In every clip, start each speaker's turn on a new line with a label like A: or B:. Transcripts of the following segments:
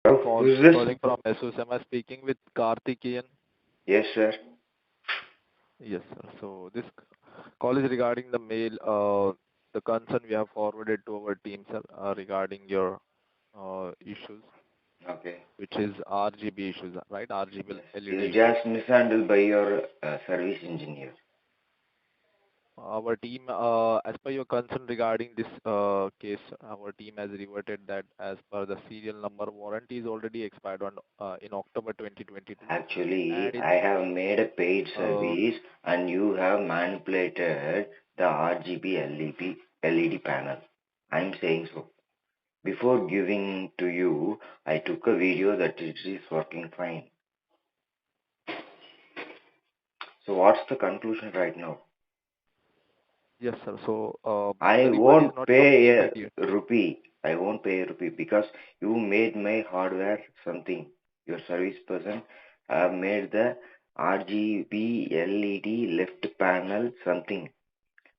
A: Hello,
B: Call
A: who's this?
B: calling from Asus. Am I speaking with Karthikeyan?
A: Yes, sir.
B: Yes, sir. So this call is regarding the mail, the concern we have forwarded to our team, sir, regarding your issues,
A: Okay.
B: which is RGB issues, right? RGB
A: Yes.
B: LED
A: You
B: issues.
A: just mishandled by your service engineer.
B: Our team, as per your concern regarding this case, our team has reverted that as per the serial number warranty is already expired on in October 2022,
A: Actually,
B: and in
A: I have made a paid
B: uh,
A: service and you have manipulated the RGB LED panel. I'm saying so. Before giving to you, I took a video that it is working fine. So what's the conclusion right now?
B: yes, sir. So
A: I
B: the reward is
A: won't
B: not
A: pay
B: completed
A: a
B: yet.
A: rupee. I won't pay a rupee because you made my hardware something. Your service person have made the RGB LED left panel something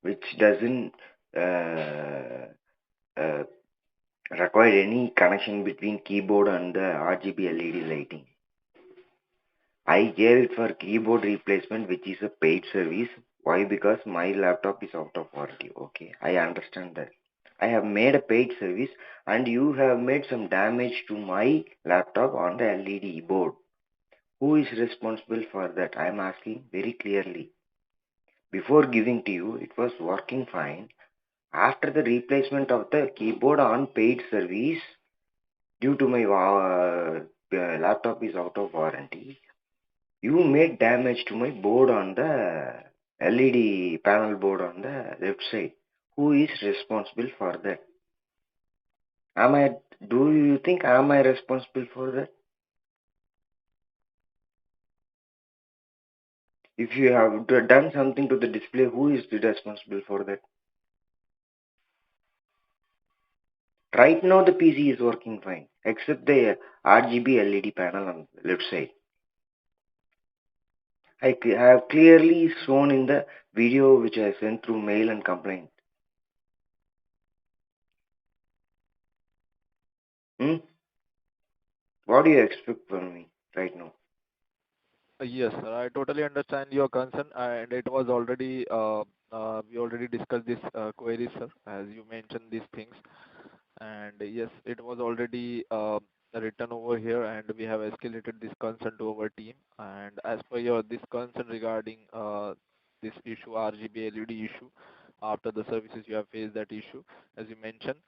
A: which doesn't uh, uh, require any connection between keyboard and the RGB LED lighting. I gave it for keyboard replacement, which is a paid service. Why? Because my laptop is out of warranty. Okay, I understand that. I have made a paid service, and you have made some damage to my laptop on the LED board. Who is responsible for that? I am asking very clearly. Before giving to you, it was working fine. After the replacement of the keyboard on paid service, due to my laptop is out of warranty, you made damage to my board on the LED panel board on the left side. Who is responsible for that? Am I? Do you think am I responsible for that? If you have done something to the display, who is responsible for that? Right now the PC is working fine, except the RGB LED panel on the left side. I have clearly shown in the video which I sent through mail and complaint. Hmm? What do you expect from me right now?
B: Yes, sir. I totally understand your concern, and it was already we already discussed this query, sir, as you mentioned these things. And yes, it was already written over here, and we have escalated this concern to our team. And as per your this concern regarding this issue, RGB LED issue, after the services you have faced that issue, as you mentioned.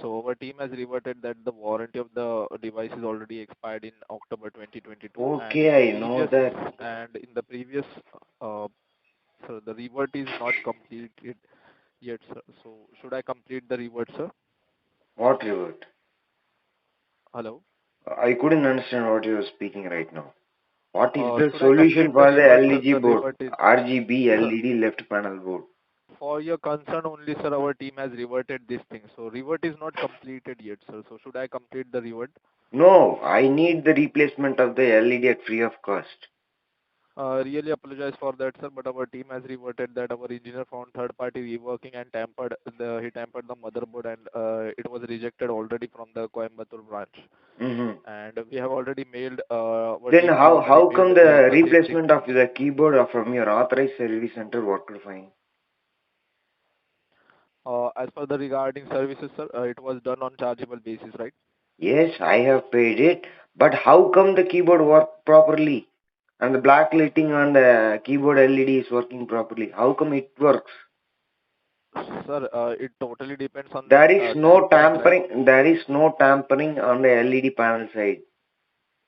B: So our team has reverted that the warranty of the device is already expired in October 2022, and
A: Okay, I know that.
B: in the previous, uh, so the revert is not completed yet, sir. So should I complete the revert, sir?
A: What revert?
B: Hello.
A: I couldn't understand what you are speaking right now. What is the
B: Should I
A: solution
B: complete the
A: for the
B: revert, sir?
A: LED
B: The
A: board?
B: revert is,
A: RGB
B: sir,
A: LED left panel board.
B: for your concern only, sir, our team has reverted this thing. So revert is not completed yet, sir. So should I complete the revert?
A: No, I need the replacement of the LED at free of cost.
B: Really apologize for that, sir, but our team has reverted that our engineer found third party reworking and he tampered the motherboard, and it was rejected already from the Coimbatore branch.
A: Hmm.
B: And we have already mailed, our
A: Then
B: team has already
A: how
B: mailed
A: come the
B: the same thing.
A: replacement of the keyboard from your authorized service center worked fine?
B: As per the regarding services, sir, it was done on chargeable basis, right?
A: Yes, I have paid it, but how come the keyboard work properly and the black lighting on the keyboard LED is working properly? How come it works?
B: Sir, it totally depends on the
A: There is no
B: tampering, right?
A: tampering. There is no tampering on the LED panel side.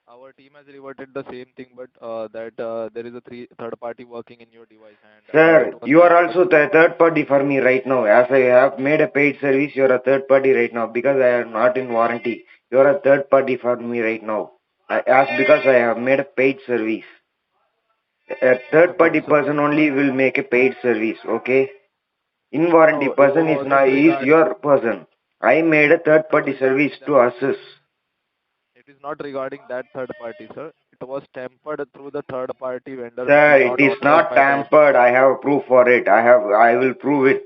B: Our team has reverted the same thing, but that there is a third party working in your device, and it
A: Sir,
B: was
A: you are
B: tampered.
A: also the third party for me right now. As I have made a paid service, you are a third party right now because I am not in warranty. You are a third party for me right now. As because I have made a paid service. A third
B: But
A: party
B: sir,
A: person only will make a paid service, okay? In warranty
B: no, it
A: person is
B: wasn't
A: not is
B: regarding.
A: your person. I made a
B: It is
A: third
B: not
A: party service
B: regarding
A: to
B: that.
A: Asus.
B: It is not regarding that third party, sir. It was tampered through the third party vendor, which
A: Sir,
B: is
A: it
B: not
A: is
B: authorized
A: not
B: by the
A: tampered. I have proof for it. I will prove it.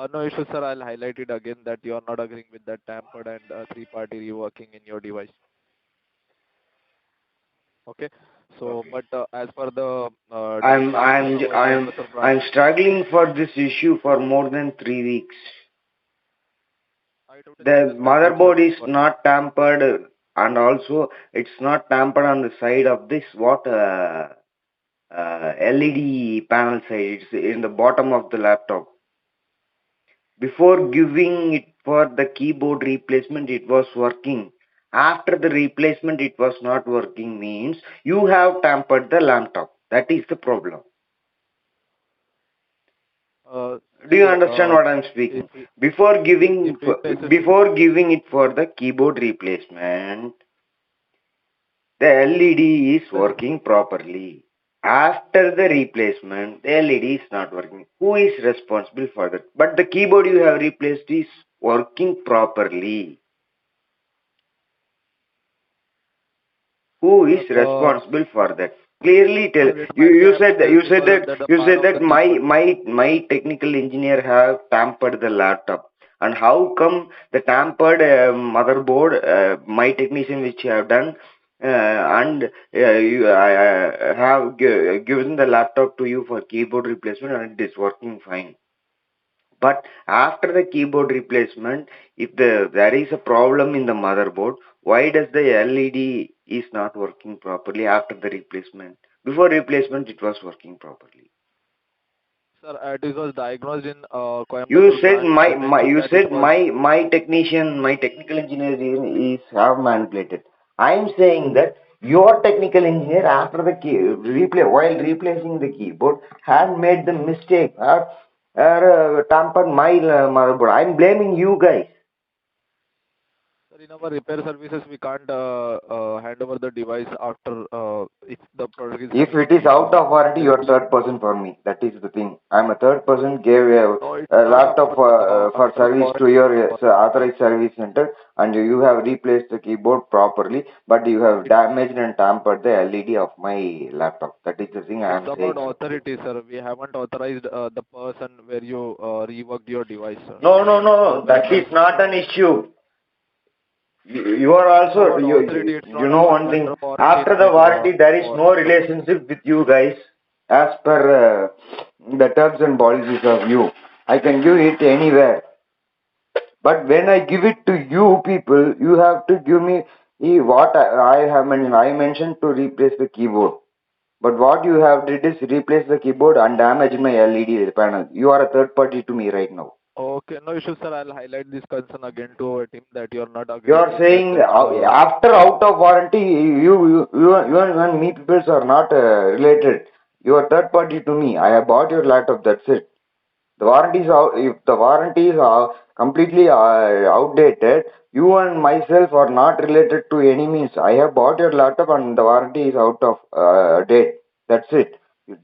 B: No issue, sir. I'll highlight it again that you are not agreeing with that tampered and three-party reworking in your device. Okay. So,
A: Okay.
B: but as per the
A: I'm
B: description from
A: I'm
B: our
A: I'm
B: Coimbatore branch,
A: I'm struggling for this issue for more than 3 weeks.
B: I totally
A: The
B: understand that, sir.
A: motherboard is
B: But
A: not tampered, and also it's not tampered on the side of this LED panel side. It's in the bottom of the laptop. Before giving it for the keyboard replacement, it was working. After the replacement, it was not working. Means you have tampered the laptop. That is the problem. Do you
B: see,
A: understand what I'm
B: if
A: speaking?
B: we,
A: Before
B: if
A: giving
B: we faces,
A: before giving it for the keyboard replacement, the LED is
B: yes,
A: working properly. After the replacement, the LED is not working. Who is responsible for that? But the keyboard you have replaced is working properly. Who is
B: sir,
A: responsible for that? Clearly tell.
B: sir, it
A: You
B: might be
A: you
B: a
A: said that
B: mistake
A: you said
B: because
A: that
B: under the
A: you
B: part
A: said
B: of
A: that
B: the
A: my
B: keyboard.
A: my my technical engineer have tampered the laptop. And how come the tampered motherboard, my technician which have done, and I have given the laptop to you for keyboard replacement and it is working fine. But after the keyboard replacement, if there is a problem in the motherboard, why does the LED is not working properly after the replacement? Before replacement, it was working properly.
B: Sir, it was diagnosed in
A: You
B: Coimbatore
A: said
B: branch. They mentioned
A: you
B: that it
A: said
B: was.
A: my technician, my technical engineer is have manipulated. I am saying that your technical engineer after the key while replacing the keyboard had made the mistake or tampered my motherboard. I am blaming you guys.
B: Sir, in our repair services, we can't hand over the device after if the product is
A: If
B: having
A: it
B: any
A: is
B: issues.
A: out of warranty, you are
B: Directly,
A: third person for me. That is the thing. I'm a third person. Gave
B: no, it's
A: a
B: not
A: laptop
B: about
A: for
B: under
A: service to
B: warranty.
A: your authorized service center, and you have replaced the keyboard properly, but you have
B: It's
A: damaged and tampered the LED of my laptop. That is the thing I
B: it's
A: am
B: about
A: saying.
B: authority, sir. We haven't authorized the person where you reworked your device, sir.
A: No, no, no.
B: Where
A: That is not an issue. You are
B: it's
A: also
B: about authority. It's
A: you
B: not
A: know
B: about
A: one thing.
B: under warranty
A: After the
B: limit.
A: warranty, there is
B: Or
A: no relationship with you guys as per the terms and policies of you. I can give it anywhere, but when I give it to you people, you have to give me what I have mentioned. I mentioned to replace the keyboard, but what you have did is replace the keyboard and damage my LED panel. You are a third party to me right now.
B: okay, no issue, sir. I'll highlight this concern again to our team that you're not
A: You
B: agreeing
A: are
B: with that.
A: saying after out of warranty, you and me people are not related. You are third party to me. I have bought your laptop. That's it. The warranty is if the warranty is completely outdated, you and myself are not related to any means. I have bought your laptop and the warranty is out of date. That's it.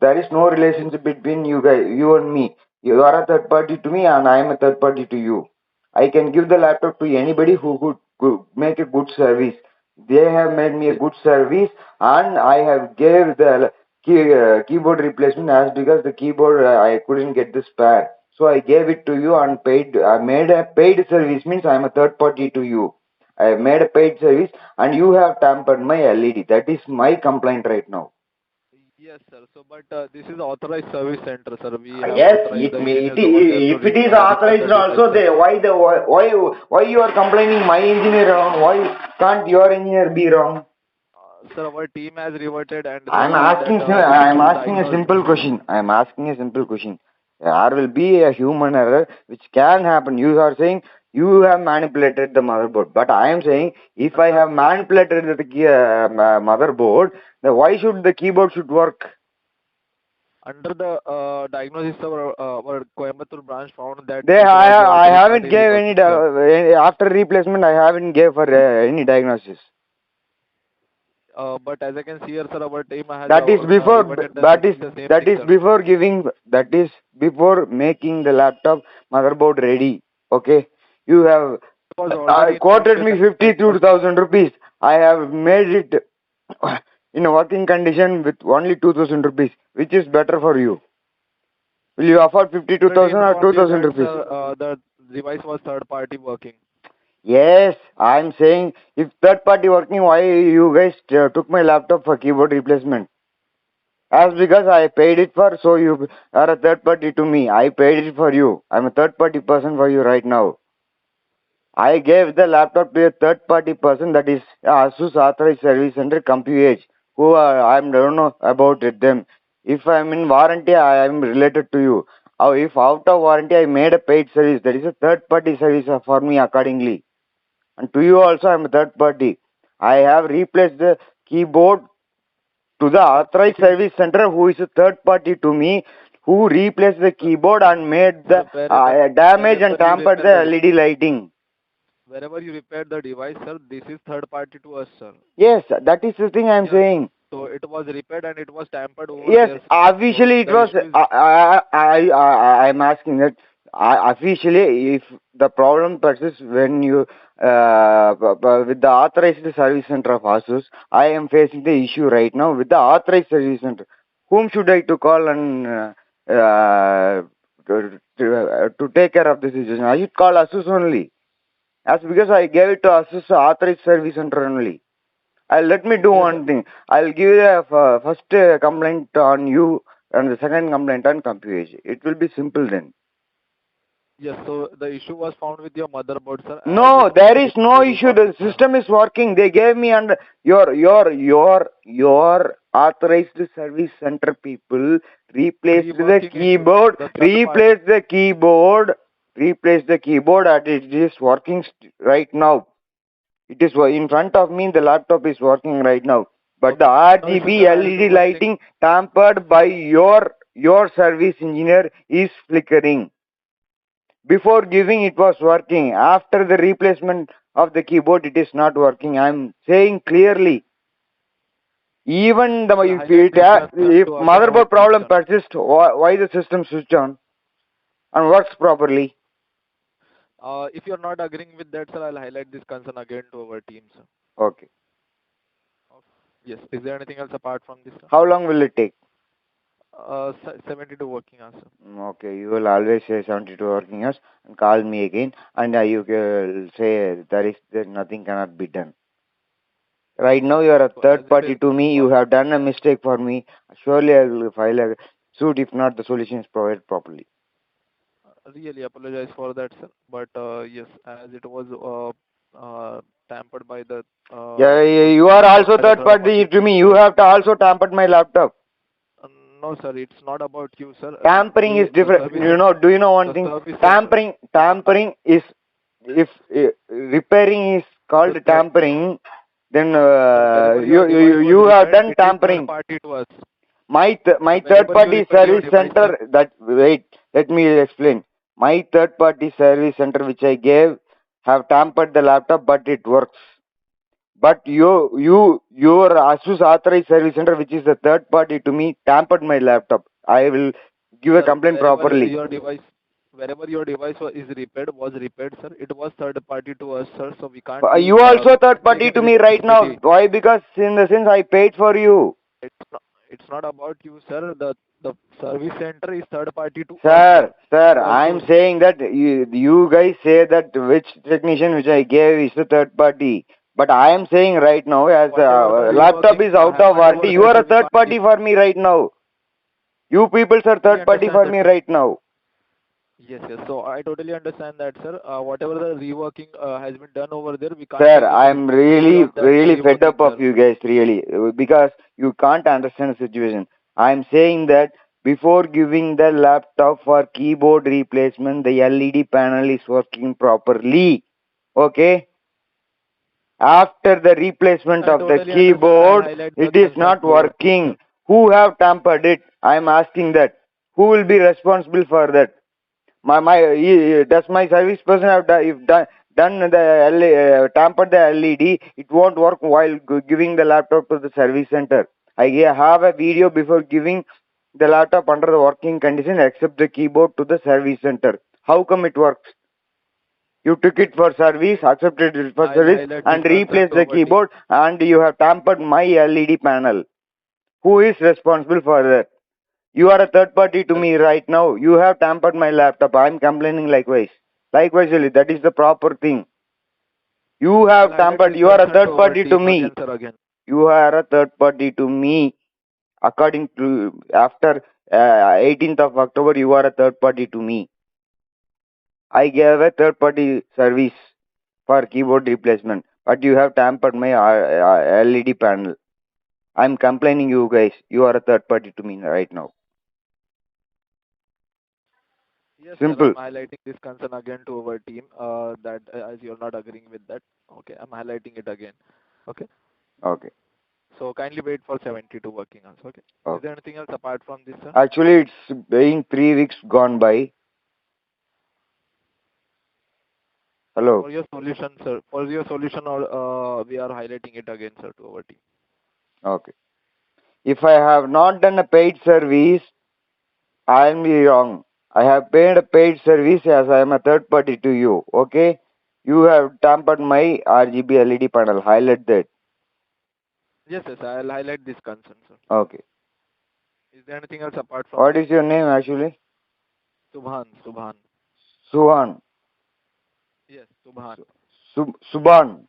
A: There is no relationship between you guys, you and me. You are a third party to me and I am a third party to you. I can give the laptop to anybody who could make a good service. They have made me a good service and I have gave the keyboard replacement as because the keyboard I couldn't get the spare. So I gave it to you and paid. I made a paid service means I am a third party to you. I have made a paid service and you have tampered my LED. That is my complaint right now.
B: yes, sir. So, but this is authorized service center, sir. We have
A: Yes,
B: authorized the engineers over there to
A: if it is
B: repair the
A: authorized
B: device,
A: also,
B: sir.
A: why you are complaining my engineer wrong? Why can't your engineer be wrong?
B: Sir, our team has reverted and they
A: I'm
B: believe that
A: asking,
B: this
A: I'm
B: issue is
A: asking a
B: diagnosed.
A: simple question. I'm asking a simple question. There will be a human error which can happen. You are saying you have manipulated the motherboard, but I am saying if I
B: Under
A: have manipulated the motherboard, then why should the keyboard should work?
B: under the diagnosis, our Coimbatore branch found that
A: They,
B: it was
A: I
B: three
A: haven't
B: party
A: gave any
B: reworking, sir.
A: after replacement. I haven't gave for any diagnosis.
B: But as I can see here, sir, our team has
A: That is before
B: reverted the same
A: that
B: thing,
A: is
B: sir.
A: before giving that is before making the laptop motherboard ready. Okay, you have
B: It was
A: I
B: already in
A: quoted
B: process
A: me
B: and that was
A: 52,000 rupees. I have made it in a working condition with only 2,000 rupees, which is better for you. Will you afford
B: You already
A: 52,000 or
B: informed me
A: 2,000
B: that,
A: rupees?
B: sir, the device was third party working.
A: Yes, I'm saying if third party working, why you guys took my laptop for keyboard replacement? As because I paid it for, so you are a third party to me. I paid it for you. I'm a third party person for you right now. I gave the laptop to a third party person, that is Asus Authorized Service Center CompuEdge, who I don't know about it, them. If I'm in warranty, I am related to you. Or if out of warranty, I made a paid service. That is a third party service for me accordingly. And to you also, I'm a third party. I have replaced the keyboard to the
B: Sir,
A: authorized
B: it is,
A: service center, who is a third party to me, who replaced the
B: sir,
A: keyboard and made the
B: sir, wherever
A: damage
B: wherever
A: and
B: you
A: tampered
B: repair
A: the
B: the
A: LED lighting.
B: wherever you repair the device, sir, this is third party to us, sir.
A: Yes, that is the thing I'm
B: Yes.
A: saying.
B: So it was repaired and it was tampered over
A: Yes,
B: there, sir. So
A: officially it
B: the
A: was.
B: issue is,
A: I'm asking that. Officially, if the problem persists when you with the authorized service center of Asus, I am facing the issue right now with the authorized service center. Whom should I to call and to take care of this situation? I should call Asus only. As because I gave it to Asus authorized service center only. Let me do
B: okay, sir.
A: one thing. I'll give you a first complaint on you and the second complaint on CompuEdge. It will be simple then.
B: Yes, so the issue was found with your motherboard, sir, as
A: No, there is
B: it
A: no
B: may be
A: issue. The system is working. They gave me and your authorized service center people replaced the
B: reworking issue.
A: keyboard,
B: The third party.
A: replaced the keyboard, and it is working right now. It is in front of me. The laptop is working right now. But the
B: Okay, no issue,
A: RGB
B: sir. I'll do
A: LED
B: one thing.
A: lighting tampered by your service engineer is flickering. Before giving, it was working. After the replacement of the keyboard, it is not working. I'm saying clearly. Even the
B: I'll highlight this concern
A: if
B: to our
A: motherboard
B: team,
A: problem
B: sir.
A: persists, why the system switch on and works properly?
B: If you're not agreeing with that, sir, I'll highlight this concern again to our team, sir.
A: Okay.
B: Okay. Yes. Is there anything else apart from this, sir?
A: How long will it take?
B: 72 working hours, sir.
A: Okay, you will always say 72 working hours and call me again, and you will say there nothing cannot be done. Right now, you are a
B: So as
A: third
B: it
A: party
B: is
A: to me. You have done a mistake for me. Surely, I will file a suit if not the solution is provided properly.
B: really apologize for that, sir. But yes, as it was tampered by the
A: Yeah, you are
B: reworked
A: also
B: by the
A: third
B: third
A: party
B: party.
A: to me. You have to also tampered my laptop.
B: Uh, no, sir, it's not about you, sir.
A: Tampering is
B: We the
A: different.
B: service
A: Do you know one
B: the
A: thing?
B: service center.
A: Tampering is if repairing is called
B: The third
A: tampering. Then
B: sir, wherever your device was
A: you have
B: repaired,
A: done
B: it is third
A: tampering.
B: party to us.
A: My
B: Sir,
A: third
B: wherever you
A: party
B: repair your
A: service
B: device, sir.
A: center, that wait, let me explain. My third party service center which I gave have tampered the laptop, but it works. But your Asus authorized service center, which is the third party to me, tampered my laptop. I will give a
B: Sir,
A: complaint properly.
B: wherever your device is repaired, sir. It was third party to us, sir. So we can't be,
A: You also
B: we
A: third
B: can't take
A: party
B: any
A: to me right now.
B: responsibility.
A: Why? Because in the sense I paid for you.
B: It's not about you, sir. The service center is third party to us, sir.
A: Sir,
B: To
A: I'm
B: Asus.
A: saying that you guys say that which technician which I gave is the third party. But I am saying right now, as the
B: Whatever the
A: laptop
B: reworking
A: is out of
B: happened
A: warranty,
B: over
A: you
B: there,
A: are
B: sir,
A: a
B: we
A: third
B: can't
A: party
B: give.
A: for me right now. You people are
B: Totally
A: third party
B: understand
A: for
B: that,
A: me
B: sir.
A: right now.
B: Yes, yes. So I totally understand that, sir. Whatever the reworking has been done over there, we can't
A: Sir,
B: take any
A: I'm
B: responsibility
A: really,
B: of that
A: really fed up
B: reworking,
A: of
B: sir.
A: you guys, really, because you can't understand the situation. I'm saying that before giving the laptop for keyboard replacement, the LED panel is working properly. Okay? After the
B: Yes,
A: replacement
B: I
A: of the
B: totally understand. I'll
A: keyboard,
B: highlight the
A: it is
B: concern
A: not
B: to our team, sir.
A: working. Who have tampered it? I'm asking that. Who will be responsible for that? Does my service person have done the tampered the LED? It won't work while giving the laptop to the service center. I have a video before giving the laptop under the working condition, except the keyboard to the service center. How come it works? You took it for service, accepted it for
B: I'll
A: service,
B: highlight this
A: and
B: concern
A: replaced
B: to
A: the
B: our team.
A: keyboard, and you have tampered my LED panel. Who is responsible for that? You are a third party to me right now. You have tampered my laptop. I'm complaining likewise. Likewise, only. That is the proper thing. You
B: I'll
A: have
B: highlight
A: tampered.
B: this
A: You are a
B: concern to
A: third
B: our
A: party to
B: team
A: me.
B: again, sir, again.
A: You are a third party to me. According to after 18th of October, you are a third party to me. I gave a third party service for keyboard replacement, but you have tampered my LED panel. I'm complaining you guys. You are a third party to me right now.
B: Yes, sir, I'm
A: Simple.
B: highlighting this concern again to our team, that as you're not agreeing with that. Okay, I'm highlighting it again. Okay.
A: Okay.
B: So kindly wait for 72 working hours. Okay. Is
A: Okay.
B: there anything else apart from this, sir?
A: Actually, it's been 3 weeks gone by. Hello.
B: For your solution, sir. For your solution, or we are highlighting it again, sir, to our team.
A: Okay. If I have not done a paid service, I am wrong. I have paid a paid service as I am a third party to you. Okay. You have tampered my RGB LED panel. Highlight that.
B: Yes, yes, I'll highlight this concern, sir.
A: Okay.
B: Is there anything else apart from
A: What
B: this?
A: is your name actually?
B: Subhan, Subhan.
A: Suhan.
B: Yes, Subhan.
A: Subhan.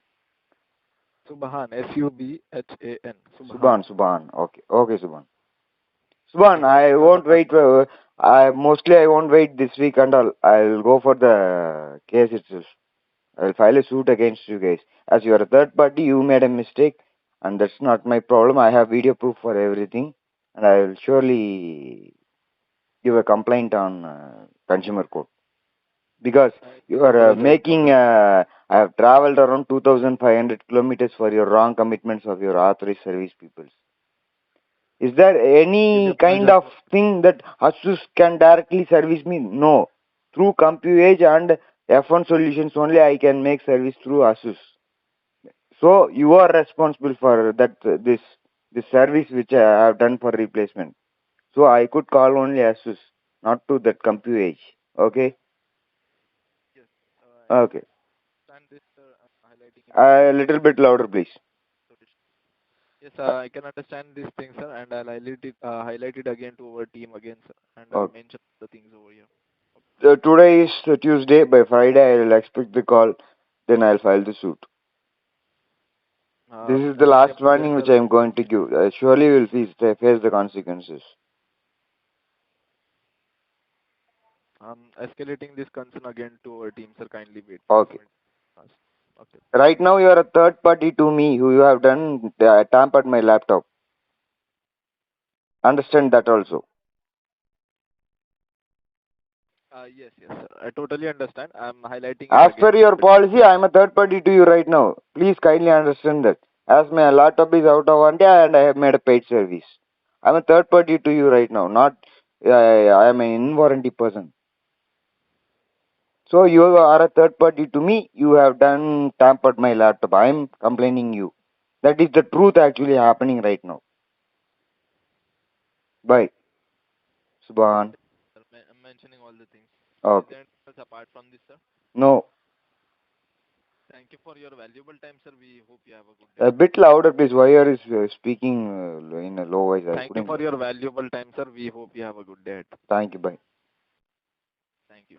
B: Subhan, Subhan, Subhan.
A: Subhan. Subhan. Okay. Okay, Subhan. Subhan,
B: Is there
A: I
B: anything else
A: won't
B: apart
A: wait.
B: from this?
A: I won't wait this week and all. I'll go for the case itself. I'll file a suit against you guys. As you are a third party, you made a mistake, and that's not my problem. I have video proof for everything, and I will surely give a complaint on consumer court because
B: I
A: you are
B: apologize for
A: making.
B: that.
A: I have traveled around 2,500 kilometers for your wrong commitments of your authorized service people. Is there
B: Really
A: any kind
B: apologize
A: of
B: for.
A: thing that Asus can directly service me? No. Through CompuEdge and F1 Solutions only I can make service through Asus. So you are responsible for that this service which I have done for replacement. So I could call only Asus, not to that CompuEdge. Okay?
B: Yes, I
A: Okay.
B: understand this, sir. I'm highlighting it again
A: A
B: to
A: little bit louder, please.
B: solution. Yes, I can understand these things, sir, and I'll highlight it again to our team again, sir, and I'll
A: Okay.
B: mention the things over here.
A: Today is Tuesday. By Friday, I will expect the call. Then I'll file the suit. This is
B: I
A: the
B: really
A: last
B: apologize,
A: warning which
B: sir.
A: I am going to give. Surely will face the consequences.
B: I'm escalating this concern again to our team, sir. Kindly wait for
A: Okay.
B: 7 hours. Okay.
A: Right now you are a third party to me who you have done tampered my laptop. Understand that also.
B: Yes, yes, sir. I totally understand. I'm highlighting it
A: As
B: again
A: per
B: to
A: your
B: our team.
A: policy, I am a third party to you right now. Please kindly understand that. As my laptop is out of warranty and I have made a paid service. I am a third party to you right now. Not I am an in warranty person. So you are a third party to me. You have done tampered my laptop. I am complaining you. That is the truth actually happening right now. Bye, Subhan.
B: Sir, I'm mentioning all the things. Is
A: Okay.
B: there anything else apart from this, sir?
A: No.
B: Thank you for your valuable time, sir. We hope you have a good day
A: A
B: ahead.
A: bit louder, please. Why are you speaking in a low voice? I
B: Thank you
A: couldn't.
B: for your valuable time, sir. We hope you have a good day ahead.
A: Thank you. Bye.
B: Thank you.